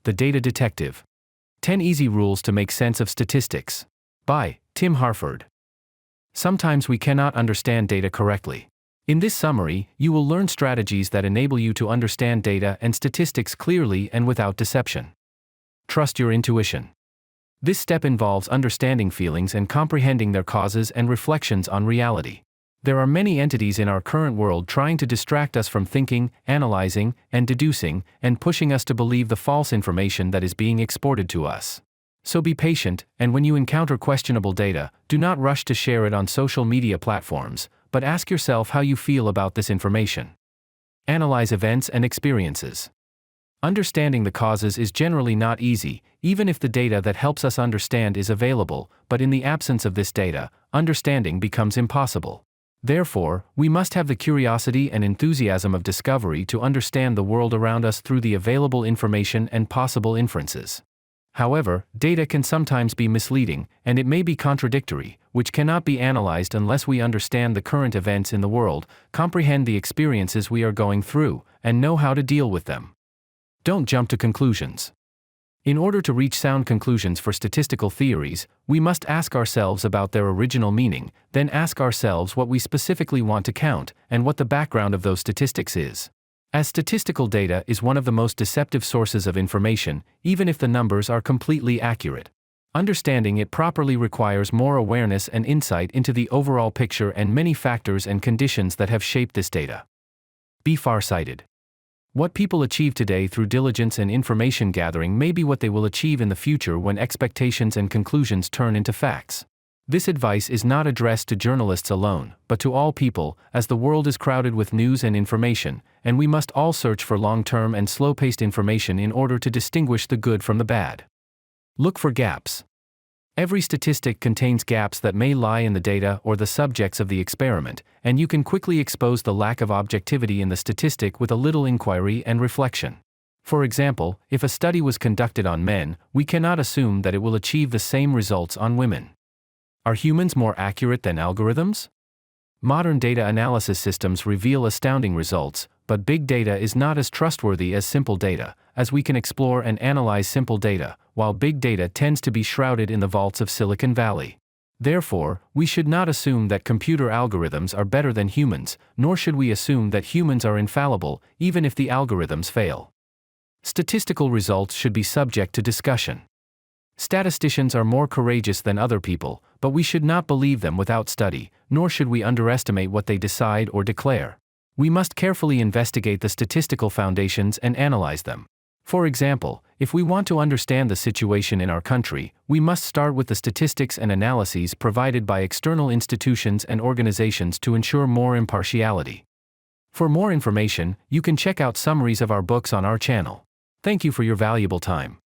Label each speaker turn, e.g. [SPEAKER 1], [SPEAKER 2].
[SPEAKER 1] The Data Detective. 10 Easy Rules to Make Sense of Statistics. By Tim Harford. Sometimes we cannot understand data correctly. In this summary, you will learn strategies that enable you to understand data and statistics clearly and without deception. Trust your intuition. This step involves understanding feelings and comprehending their causes and reflections on reality. There are many entities in our current world trying to distract us from thinking, analyzing, and deducing, and pushing us to believe the false information that is being exported to us. So be patient, and when you encounter questionable data, do not rush to share it on social media platforms, but ask yourself how you feel about this information. Analyze events and experiences. Understanding the causes is generally not easy, even if the data that helps us understand is available, but in the absence of this data, understanding becomes impossible. Therefore, we must have the curiosity and enthusiasm of discovery to understand the world around us through the available information and possible inferences. However, data can sometimes be misleading, and it may be contradictory, which cannot be analyzed unless we understand the current events in the world, comprehend the experiences we are going through, and know how to deal with them. Don't jump to conclusions. In order to reach sound conclusions for statistical theories, we must ask ourselves about their original meaning, then ask ourselves what we specifically want to count, and what the background of those statistics is. As statistical data is one of the most deceptive sources of information, even if the numbers are completely accurate. Understanding it properly requires more awareness and insight into the overall picture and many factors and conditions that have shaped this data. Be farsighted. What people achieve today through diligence and information gathering may be what they will achieve in the future when expectations and conclusions turn into facts. This advice is not addressed to journalists alone, but to all people, as the world is crowded with news and information, and we must all search for long-term and slow-paced information in order to distinguish the good from the bad. Look for gaps. Every statistic contains gaps that may lie in the data or the subjects of the experiment, and you can quickly expose the lack of objectivity in the statistic with a little inquiry and reflection. For example, if a study was conducted on men, we cannot assume that it will achieve the same results on women. Are humans more accurate than algorithms? Modern data analysis systems reveal astounding results, but big data is not as trustworthy as simple data, as we can explore and analyze simple data, while big data tends to be shrouded in the vaults of Silicon Valley. Therefore, we should not assume that computer algorithms are better than humans, nor should we assume that humans are infallible, even if the algorithms fail. Statistical results should be subject to discussion. Statisticians are more courageous than other people, but we should not believe them without study, nor should we underestimate what they decide or declare. We must carefully investigate the statistical foundations and analyze them. For example, if we want to understand the situation in our country, we must start with the statistics and analyses provided by external institutions and organizations to ensure more impartiality. For more information, you can check out summaries of our books on our channel. Thank you for your valuable time.